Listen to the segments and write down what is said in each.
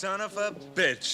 son of a bitch.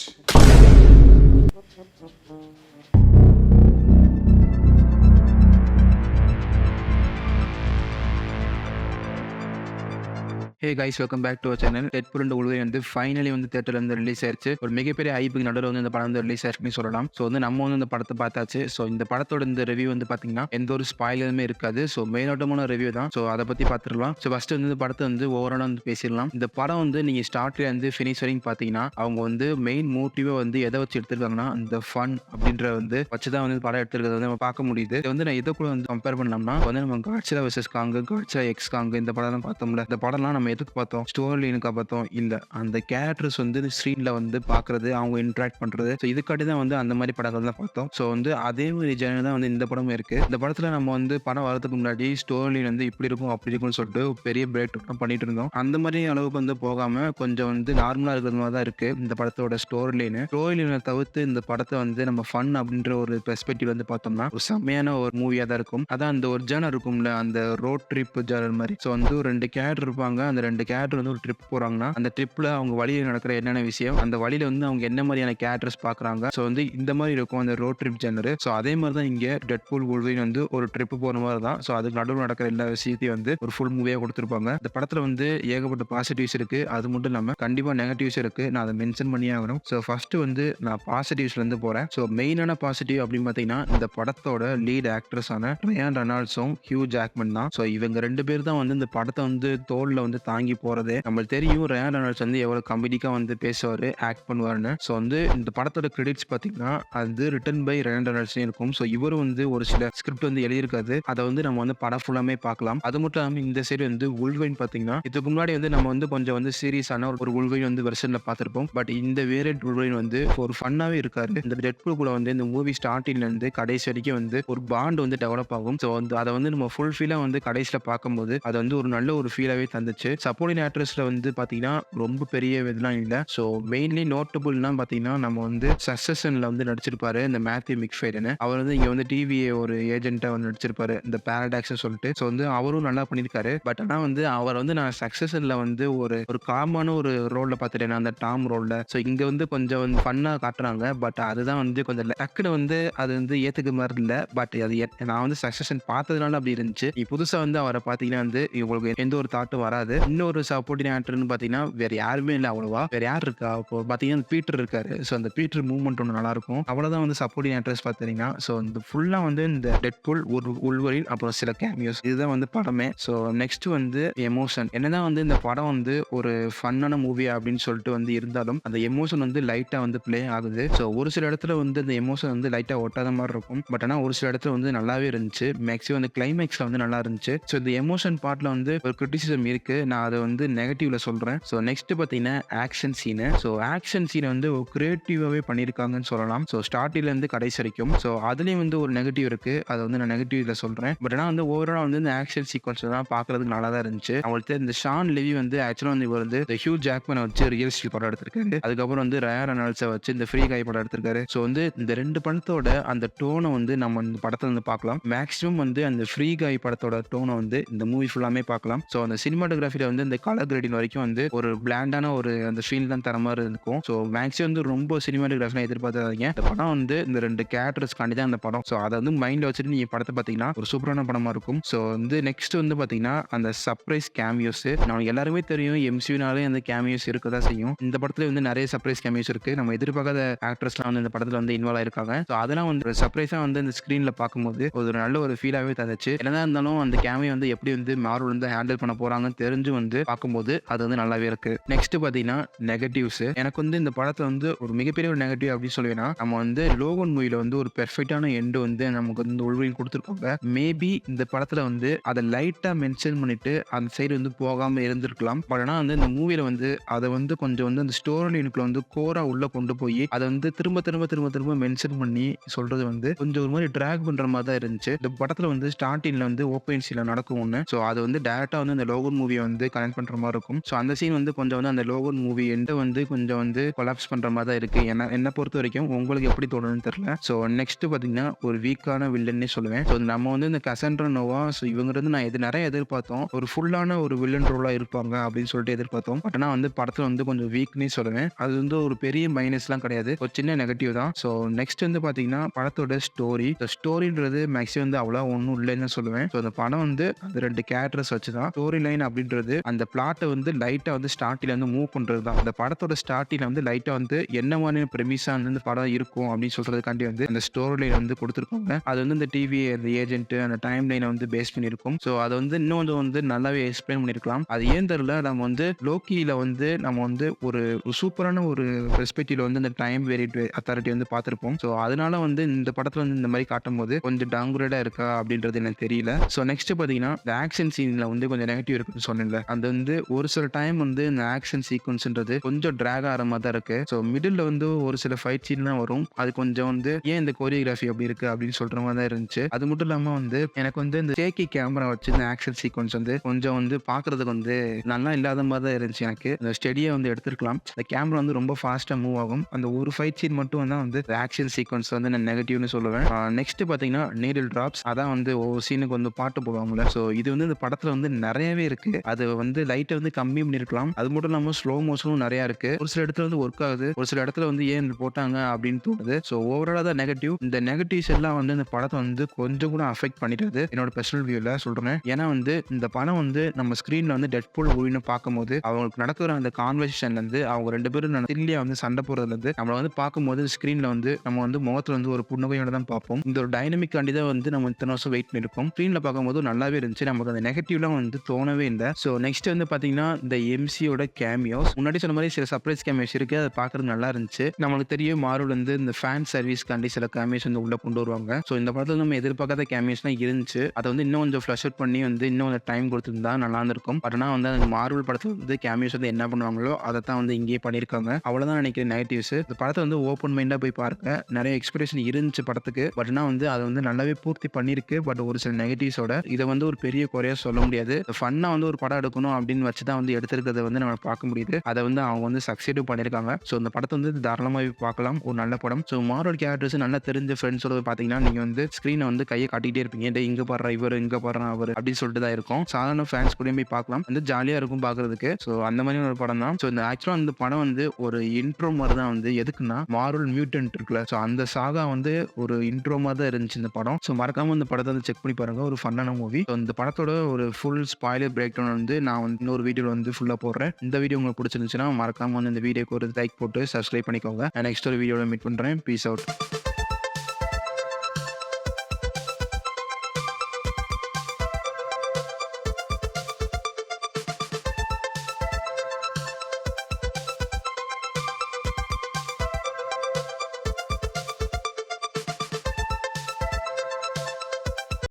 Hey guys, welcome back to our channel. Deadpool and Wolverine வந்து finally வந்து தேட்டரில் வந்து release ஆயிருச்சு. ஒரு மிகப்பெரிய ஐப்புக்கு நடுவில் வந்து இந்த படம் வந்து ரிலீஸ் ஆயிருக்குன்னு சொல்லலாம். ஸோ வந்து நம்ம வந்து இந்த படத்தை பார்த்தாச்சு. ஸோ இந்த படத்தோட இந்த ரிவ்யூ வந்து பார்த்தீங்கன்னா எந்த ஒரு ஸ்பாயிலருமே இருக்காது. ஸோ மேலோட்டமான ரிவ்யூ தான். ஸோ அதை பற்றி பார்த்துடலாம். ஸோ ஃபர்ஸ்ட் வந்து இந்த படத்தை வந்து ஓவராலாக வந்து பேசிடலாம். இந்த படம் வந்து நீங்கள் ஸ்டார்ட்ல இருந்து ஃபினிஷ் வரைக்கும் பார்த்தீங்கன்னா அவங்க வந்து மெயின் மோட்டிவை வந்து எதை வச்சு எடுத்திருக்காங்கன்னா இந்த ஃபன் அப்படின்ற வந்து வச்சு தான் வந்து படம் எடுத்திருக்கிறத வந்து நம்ம பார்க்க முடியுது. இது வந்து நான் எதை கூட வந்து கம்பேர் பண்ணோம்னா வந்து நம்ம காட்சிலா வெர்சஸ் காங்கு, காட்சிலா எக்ஸ் காங்கு இந்த படம் தான் பார்த்தோம்ல. இந்த படம்லாம் நம்ம எதுக்கு பார்த்தோம்? ஸ்டோரி லைனுக்கா பார்த்தோம்? இல்ல, அந்த கேரக்டர்ஸ் வந்து ஸ்க்ரீன்ல வந்து பார்க்கறது, அவங்க இன்டராக்ட் பண்றது. ஸோ இதுக்காட்டி தான் வந்து அந்த மாதிரி படங்கள் தான் பார்த்தோம். ஸோ வந்து அதே மாதிரி ஜேர்னல் தான் வந்து இந்த படமும் இருக்கு. இந்த படத்துல நம்ம வந்து படம் வரதுக்கு முன்னாடி ஸ்டோரி லைன் வந்து இப்படி இருக்கும் அப்படி இருக்கும்னு சொல்லிட்டு பெரிய பிரேக் டவுன் பண்ணிட்டு இருந்தோம். அந்த மாதிரி அளவுக்கு வந்து போகாம கொஞ்சம் வந்து நார்மலா இருக்கிற மாதிரி தான் இருக்கு இந்த படத்தோட ஸ்டோரி லைன். ஸ்டோரி லைனை தவிர்த்து இந்த படத்தை வந்து நம்ம ஃபன் அப்படின்ற ஒரு பெர்ஸ்பெக்டிவ் வந்து பார்த்தோம்னா ஒரு செம்மையான ஒரு மூவியா தான் இருக்கும். அதான் அந்த ஒரு ஜேர்னர் இருக்கும்ல, அந்த ரோட் ட்ரிப் ஜேர்னல் மாதிரி. ஸோ வந்து ஒரு 2 கேரக்டர் இருப்பாங்க. அந்த 2 கேரக்டர் வந்து ஒரு ட்ரிப் போறாங்கன்னா அந்த ட்ரிப்ல அவங்க வழியில் நடக்கிற என்னென்ன விஷயம், அந்த வழியில வந்து அவங்க என்ன மாதிரியான கேரக்டர்ஸ் பாக்குறாங்க. ஸோ வந்து இந்த மாதிரி இருக்கும் அந்த ரோட் ட்ரிப் ஜேர்னர். ஸோ அதே மாதிரி தான் இங்க டெட்பூல் உல்வரின் வந்து ஒரு ட்ரிப் போற மாதிரி தான். ஸோ அதுக்கு நடுவில் நடக்கிற எல்லா விஷயத்தையும் வந்து ஒரு ஃபுல் மூவியா கொடுத்துருப்பாங்க. இந்த படத்துல வந்து ஏகப்பட்ட பாசிட்டிவ்ஸ் இருக்கு. அது மட்டும் இல்லாம கண்டிப்பா நெகட்டிவ்ஸ் இருக்கு. நான் அதை மென்ஷன் பண்ணியே ஆகணும். ஸோ ஃபர்ஸ்ட் வந்து நான் பாசிட்டிவ்ஸ்ல இருந்து போறேன். ஸோ மெயினான பாசிட்டிவ் அப்படின்னு பாத்தீங்கன்னா இந்த படத்தோட லீட் ஆக்ட்ரஸான ரயான் ரெனால்ட்ஸும் ஹியூ ஜாக்மன் தான். ஸோ இவங்க 2 பேர் தான் வந்து இந்த படத்தை வந்து தோல்ல வந்து தாங்கி போறது. நம்மளுக்கு தெரியும் ரயான் ரெனால்ட்ஸ் வந்து எவ்வளவு கமெடிக்கா வந்து பேசுவாரு, ஆக்ட் பண்ணுவாருன்னு. ஸோ வந்து இந்த படத்தோட கிரெடிட்ஸ் பாத்தீங்கன்னா அது ரிட்டன் பை ரயான் ரெனால்ட்ஸ் இருக்கும். ஸோ இவரும் வந்து ஒரு சில ஸ்கிரிப்ட் வந்து எழுதியிருக்காது. அதை வந்து நம்ம வந்து படம் ஃபுல்லாமே பார்க்கலாம். அது மட்டும் இல்லாம இந்த சைடு வந்து உல்வரின் பாத்தீங்கன்னா இதுக்கு முன்னாடி வந்து நம்ம வந்து கொஞ்சம் வந்து சீரியஸான ஒரு உல்வரின் வந்து வெர்ஷன்ல பார்த்திருப்போம். பட் இந்த வேரியன்ட் உல்வரின் வந்து ஒரு ஃபன்னாவே இருக்காரு. இந்த டெட்பூல் கூட வந்து இந்த மூவி ஸ்டார்டிங்ல இருந்து கடைசி வரைக்கும் வந்து ஒரு பாண்ட் வந்து டெவலப் ஆகும். ஸோ வந்து அதை வந்து நம்ம ஃபுல் ஃபீலா வந்து கடைசியில பார்க்கும்போது அது வந்து ஒரு நல்ல ஒரு ஃபீலாவே தந்துச்சு. சப்போர்ட்டிங் ஆக்ட்ரஸ்ல வந்து பாத்தீங்கன்னா ரொம்ப பெரிய இதெல்லாம் இல்லை. ஸோ மெயின்லி நோட்டபுள்னா பாத்தீங்கன்னா நம்ம வந்து சக்சஷன்ல வந்து நடிச்சிருப்பாரு இந்த மேத்யூ மிக்ஃபைடுன்னு. அவர் வந்து இங்க வந்து டிவிஏ ஒரு ஏஜென்ட்டா வந்து நடிச்சிருப்பாரு இந்த பாரடாக்ஸ் சொல்லிட்டு. ஸோ வந்து அவரும் நல்லா பண்ணியிருக்காரு. பட் ஆனா வந்து அவர் வந்து நான் சக்சஷன்ல வந்து ஒரு காமான ஒரு ரோல்ல பார்த்துட்டேன், அந்த டாம் ரோல்ல. ஸோ இங்க வந்து கொஞ்சம் வந்து ஃபன்னா காட்டுறாங்க. பட் அதுதான் வந்து கொஞ்சம் டக்குனு வந்து அது வந்து ஏத்துக்க மாதிரி இல்லை. பட் அது நான் வந்து சக்சஷன் பார்த்ததுனால அப்படி இருந்துச்சு. புதுசா வந்து அவரை பார்த்தீங்கன்னா வந்து உங்களுக்கு எந்த ஒரு தாட்டும் வராது. இன்னொரு சப்போர்ட்டிங் ஆக்டர்னு பார்த்தீங்கன்னா வேற யாருமே இல்லை அவ்வளவா. வேற யார் இருக்கா? இப்போ பார்த்தீங்கன்னா பீட்டர் இருக்காரு. ஸோ அந்த பீட்டர் மூவ்மெண்ட் ஒன்று நல்லா இருக்கும். அவ்வளோதான் வந்து சப்போர்ட்டிங் ஆக்டர்ஸ் பார்த்தீங்கன்னா. ஸோ இந்த ஃபுல்லா வந்து இந்த டெட்பூல் ஒரு உல்வரின் அப்புறம் சில கேமியோஸ் இதுதான் வந்து படமே. ஸோ நெக்ஸ்ட் வந்து எமோஷன். என்னதான் வந்து இந்த படம் வந்து ஒரு ஃபன்னான மூவி அப்படின்னு சொல்லிட்டு வந்து இருந்தாலும் அந்த எமோஷன் வந்து லைட்டா வந்து பிளே ஆகுது. ஸோ ஒரு சில இடத்துல வந்து அந்த எமோஷன் வந்து லைட்டா ஒட்டாத மாதிரி இருக்கும். பட் ஆனால் ஒரு சில இடத்துல வந்து நல்லாவே இருந்துச்சு. மேக்ஸிமம் அந்த கிளைமேக்ஸ்ல வந்து நல்லா இருந்துச்சு. ஸோ இந்த எமோஷன் பார்ட்ல வந்து ஒரு கிரிட்டிசிசம் இருக்கு. நான் அதை வந்து நெகட்டிவ்ல சொல்றேன். ஸோ நெக்ஸ்ட் பார்த்தீங்கன்னா ஆக்ஷன் சீனு. ஸோ ஆக்ஷன் சீனை வந்து ஒரு கிரியேட்டிவாவே பண்ணியிருக்காங்கன்னு சொல்லலாம். ஸோ ஸ்டார்டிங்ல இருந்து கடைசி வரைக்கும். ஸோ அதுலயும் வந்து ஒரு நெகட்டிவ் இருக்கு. அதை வந்து நான் நெகட்டிவ்ல சொல்றேன். பட் ஆனால் வந்து ஓவரால் வந்து இந்த ஆக்ஷன் சீக்வன்ஸ் தான் பார்க்கறதுக்கு நல்லா தான் இருந்துச்சு. அவங்களுக்கு இந்த ஷான் லெவி வந்து ஆக்சுவலா வந்து இவர் வந்து இந்த ஹியூ ஜாக்மனை வச்சு ரியல் ஸ்டீல் படம் எடுத்திருக்காரு. அதுக்கப்புறம் வந்து ரயான் ரெனால்ட்ஸை வச்சு இந்த ஃப்ரீ கை படம் எடுத்திருக்காரு. ஸோ வந்து இந்த 2 படத்தோட அந்த டோனை வந்து நம்ம இந்த படத்துல வந்து பார்க்கலாம். மேக்ஸிமம் வந்து அந்த ஃப்ரீ கை படத்தோட டோனை வந்து இந்த மூவி ஃபுல்லாமே பார்க்கலாம். ஸோ அந்த சினிமாட்டோகிராஃபில வந்து இந்த கலர் கிரேடிங் வரைக்கும் வந்து ஒரு பிளாண்டான ஒரு அந்த ஃபீல் தான் தர மாதிரி இருக்கும். ஸோ மேக்ஸிமம் வந்து ரொம்ப சினிமாட்டோகிராஃபிலாம் எதிர்பார்த்தாதீங்க. இந்த படம் வந்து இந்த 2 கேரக்டர்ஸ்காண்டி தான் அந்த படம். ஸோ அதை வந்து மைண்ட்ல வச்சுட்டு நீங்க படத்தை பார்த்தீங்கன்னா ஒரு சூப்பரான படமா இருக்கும். ஸோ வந்து நெக்ஸ்ட் வந்து பார்த்தீங்கன்னா அந்த சர்ப்ரைஸ் கேமியோஸ். நமக்கு எல்லாருமே தெரியும் எம்சியூனாலே அந்த கேமியோஸ் இருக்கதா செய்யும். இந்த படத்துல வந்து நிறைய சர்ப்ரைஸ் கேமியோஸ் இருக்கு. நம்ம எதிர்பார்க்காத ஆக்டர்ஸ்லாம் வந்து இந்த படத்துல வந்து இன்வால்வ் ஆயிருக்காங்க. ஸோ அதெல்லாம் வந்து சர்ப்ரைஸா வந்து இந்த ஸ்கிரீன்ல பார்க்கும்போது ஒரு நல்ல ஒரு ஃபீலாவே தந்துச்சு. என்னதான் இருந்தாலும் அந்த கேமியோ வந்து எப்படி வந்து மார்வல் வந்து ஹேண்டில் பண்ண போறாங்கன்னு தெரிஞ்சு வந்து பார்க்கும்போது அது வந்து நல்லாவே இருக்கு. நெக்ஸ்ட் பாத்தீங்கன்னா நெகட்டிவ்ஸ். எனக்கு வந்து இந்த படத்துல வந்து ஒரு மிகப்பெரிய ஒரு நெகட்டிவ் அப்படின்னு சொல்லுவேன்னா நம்ம வந்து லோகன் மூவில வந்து ஒரு பெர்ஃபெக்டான எண்ட் வந்து நமக்கு வந்து உள்வரின் கொடுத்துருக்காங்க. மேபி இந்த படத்துல வந்து அதை லைட்டா மென்ஷன் பண்ணிட்டு அந்த சைடு வந்து போகாம இருந்திருக்கலாம். பட் ஆனா வந்து இந்த மூவில வந்து அதை வந்து கொஞ்சம் வந்து அந்த ஸ்டோரி லைனுக்குள்ள வந்து கோரா உள்ள கொண்டு போய் அதை வந்து திரும்ப திரும்ப திரும்ப திரும்ப மென்ஷன் பண்ணி சொல்றது வந்து கொஞ்சம் ஒரு மாதிரி டிராக் பண்ற மாதிரி தான் இருந்துச்சு. இந்த படத்துல வந்து ஸ்டார்டிங்ல வந்து ஓப்பன் சீன்ல நடக்கும் ஒண்ணு. ஸோ அது வந்து டைரக்டா வந்து இந்த லோகன் மூவியை வந்து வந்து கனெக்ட் பண்ற மாரி இருக்கும். ஸோ அந்த சீன் வந்து கொஞ்சம் வந்து அந்த லோகன் மூவி எண்ட் வந்து கொஞ்சம் வந்து கொலாப்ஸ் பண்ற மாரி தான் இருக்கு. என்ன பொறுத்தவரைக்கும் உங்களுக்கு எப்படி தோணுதுன்னு தெரியல. ஸோ நெக்ஸ்ட் பார்த்தீங்கன்னா, ஒரு வீக்கான வில்லன்னே சொல்லுவேன். ஸோ நம்ம வந்து இந்த கசாண்ட்ரா நோவா ஸோ இவங்கருந்து நான் நெறைய எதிர்பார்த்தோம். ஒரு ஃபுல்லான ஒரு வில்லன் ரோலா இருப்பாங்க அப்படின்னு சொல்லிட்டு எதிர்பார்த்தோம். பட் ஆனா வந்து படத்துல வந்து கொஞ்சம் வீக்னே சொல்லுவேன். அது வந்து ஒரு பெரிய மைனஸ்லாம் கிடையாது. ஒரு சின்ன நெகட்டிவ் தான். ஸோ நெக்ஸ்ட் வந்து பார்த்தீங்கன்னா, படத்தோட ஸ்டோரி. இந்த ஸ்டோரின்றது மேக்ஸிமம் வந்து அவ்வளவா ஒண்ணும் இல்லைன்னு தான் சொல்லுவேன். ஸோ அந்த படம் வந்து அது 2 கேரக்டர்ஸ் வச்சு தான். ஸ்டோரி லைன் அப்படின்றது அந்த பிளாட்ட வந்து லைட்டா வந்து ஸ்டார்ட்டிங்ல வந்து மூவ் பண்றது தான். அந்த படத்தோட ஸ்டார்ட்டிங்ல வந்து லைட்டா வந்து என்ன மாதிரியான பிரமிஸா வந்து இந்த படம் இருக்கும் அப்படின்னு சொல்றதுக்காண்டி வந்து அந்த ஸ்டோரி லைன் வந்து கொடுத்துருக்காங்க. அது வந்து இந்த டிவி, அந்த ஏஜென்ட், அந்த டைம் லைனை வந்து பேஸ் பண்ணியிருக்கும். ஸோ அதை வந்து இன்னும் கொஞ்சம் வந்து நல்லாவே எக்ஸ்பிளைன் பண்ணியிருக்கலாம். அது ஏன் தெரியல, நம்ம வந்து லோக்கியில வந்து நம்ம வந்து ஒரு சூப்பரான ஒரு பெர்ஸ்பெக்டிவ்ல வந்து இந்த டைம் வேரியட் அத்தாரிட்டி வந்து பார்த்திருப்போம். ஸோ அதனால வந்து இந்த படத்துல வந்து இந்த மாதிரி காட்டும்போது கொஞ்சம் டவுன்கிரேடா இருக்கா அப்படின்றது எனக்கு தெரியல. ஸோ நெக்ஸ்ட் பார்த்தீங்கன்னா, இந்த ஆக்ஷன் சீன்ல வந்து கொஞ்சம் நெகட்டிவ் இருக்குன்னு சொன்னேன்ல. அது வந்து ஒரு சில டைம் வந்து இந்த ஆக்ஷன் சீக்வன்ஸ்ன்றது கொஞ்சம் டிராக் ஆகிற மாதிரி தான் இருக்கு. ஸோ மிடில் வந்து ஒரு சில ஃபைட் சீன்லாம் வரும். அது கொஞ்சம் வந்து ஏன் இந்த கோரியோகிராஃபி அப்படி இருக்கு அப்படின்னு சொல்ற மாதிரி தான் இருந்துச்சு. அது மட்டும் இல்லாம வந்து எனக்கு வந்து இந்த ஷேக்கி கேமரா வச்சு இந்த ஆக்ஷன் சீக்வன்ஸ் வந்து கொஞ்சம் வந்து பார்க்கறதுக்கு வந்து நல்லா இல்லாத மாதிரி தான் இருந்துச்சு எனக்கு. அந்த ஸ்டெடியா வந்து எடுத்திருக்கலாம். இந்த கேமரா வந்து ரொம்ப ஃபாஸ்டா மூவ் ஆகும். அந்த ஒரு ஃபைட் சீன் மட்டும் தான் வந்து ஆக்ஷன் சீக்வன்ஸ் வந்து நான் நெகட்டிவ்னு சொல்லுவேன். நெக்ஸ்ட் பார்த்தீங்கன்னா, நீடில் டிராப்ஸ். அதான் வந்து ஒவ்வொரு சீனுக்கு வந்து பாட்டு போடுவாங்கல்ல. ஸோ இது வந்து இந்த படத்துல வந்து நிறையவே இருக்கு. அது வந்து லைட்டை வந்து கம்மி பண்ணியிருக்கலாம். அது மட்டும் இல்லாம ஸ்லோ மோஷனும் நிறைய இருக்கு. ஒரு சில இடத்துல வந்து ஒர்க் ஆகுது. ஒரு சில இடத்துல வந்து ஏன் இது போட்டாங்க அப்படின்னு தோணுது. ஸோ ஓவராலா தான் நெகட்டிவ். இந்த நெகட்டிவ்ஸ் எல்லாம் வந்து இந்த படத்தை வந்து கொஞ்சம் கூட அஃபெக்ட் பண்ணிடுது. என்னோட பர்சனல் வியூல சொல்றேன். ஏன்னா வந்து இந்த படம் வந்து நம்ம ஸ்கிரீன்ல வந்து டெட்பூல் மூவின்னு பார்க்கும்போது அவங்களுக்கு நடக்கிற அந்த கான்வர்சேஷன்ல இருந்து அவங்க 2 பேரும் சில்லியா வந்து சண்டை போடுறதுல இருந்து நம்மள வந்து பார்க்கும்போது ஸ்கிரீன்ல வந்து நம்ம வந்து முகத்துல வந்து ஒரு புன்னகையோட தான் பார்ப்போம். இந்த ஒரு டைனமிக் காண்டி தான் வந்து நம்ம இத்தனை வருஷம் வெயிட் பண்ணிருக்கோம். ஸ்கிரீன்ல பார்க்கும்போது நல்லாவே இருந்துச்சு. நமக்கு அந்த நெகட்டிவ்லாம் வந்து தோணவே இல்லை. ஸோ நெக்ஸ்ட் வந்து பாத்தீங்கன்னா, இந்த எம்சியோட கேமியோஸ். முன்னாடி சொன்ன மாதிரி சில சர்ப்ரைஸ் கேமியோஸ் இருக்கு. அதை பார்க்கறது நல்லா இருந்துச்சு. நம்மளுக்கு தெரியும் மார்வல் வந்து இந்த ஃபேன் சர்வீஸ் காண்டி சில கேமியோஸ் வந்து உள்ள கொண்டு வருவாங்க. ஸோ இந்த படத்துல நம்ம எதிர்பார்க்காத கேமியோஸ்லாம் இருந்துச்சு. அதை வந்து இன்னும் கொஞ்சம் ஃப்ளஷ் அவுட் பண்ணி வந்து இன்னும் கொஞ்சம் டைம் கொடுத்துருந்தா நல்லா இருந்திருக்கும். பட் ஆனால் வந்து அந்த மார்வல் படத்துல வந்து கேமியோஸ் வந்து என்ன பண்ணுவாங்களோ அதை தான் வந்து இங்கேயே பண்ணியிருக்காங்க. அவ்வளோதான் நினைக்கிறேன் நெகட்டிவ்ஸ். இந்த படத்தை வந்து ஓப்பன் மைண்டா போய் பாருங்க. நிறைய எக்ஸ்பெக்டேஷன் இருந்துச்சு படத்துக்கு. பட் ஆனால் வந்து அதை வந்து நல்லாவே பூர்த்தி பண்ணியிருக்கு. பட் ஒரு சில நெகட்டிவ்ஸோட இதை வந்து ஒரு பெரிய குறையா சொல்ல முடியாது. ஃபன்னா வந்து ஒரு படம் எடுக்கணும் அப்படின்னு வச்சு தான் வந்து எடுத்திருக்கிறத வந்து நம்ம பார்க்க முடியுது. அதை வந்து அவங்க வந்து சக்சீடும் பண்ணியிருக்காங்க. ஸோ இந்த படத்தை வந்து தாராளமாக பார்க்கலாம். ஒரு நல்ல படம். ஸோ மார்வல் கேரக்டர்ஸ் நல்லா தெரிஞ்ச ஃப்ரெண்ட்ஸோட பார்த்தீங்கன்னா, நீங்க வந்து ஸ்க்ரீனை வந்து கையை காட்டிகிட்டே இருப்பீங்க. டேய் இங்க பாடுற இவர், இங்க பாடுறான் அவர் அப்படின்னு சொல்லிட்டு தான் இருக்கும். சாதாரண ஃபேன்ஸ் கூட போய் பார்க்கலாம். வந்து ஜாலியா இருக்கும் பார்க்கறதுக்கு. ஸோ அந்த மாதிரி ஒரு படம் தான். ஸோ இந்த ஆக்சுவலா இந்த படம் வந்து ஒரு இன்ட்ரோ மாதிரி தான் வந்து எதுக்குன்னா, மார்வல் மியூட்டன்ட் இருக்குல்ல. ஸோ அந்த சாகா வந்து ஒரு இன்ட்ரோ மாதிரி தான் இருந்துச்சு இந்த படம். ஸோ மறக்காம இந்த படத்தை வந்து செக் பண்ணி பாருங்க. ஒரு ஃபன்னான மூவி. ஸோ இந்த படத்தோட ஒரு ஃபுல் ஸ்பாயிலர் பிரேக் டவுன் வந்து நான் வந்து இன்னொரு வீடியோல வந்து ஃபுல்லா போடுறேன். இந்த வீடியோ உங்களுக்கு பிடிச்சிருந்துச்சுன்னா மறக்காம வந்து இந்த வீடியோக்கு ஒரு லைக் போட்டு சப்ஸ்கிரைப் பண்ணிக்கோங்க. நான் நெக்ஸ்ட் ஒரு வீடியோல மீட் பண்றேன். Peace out.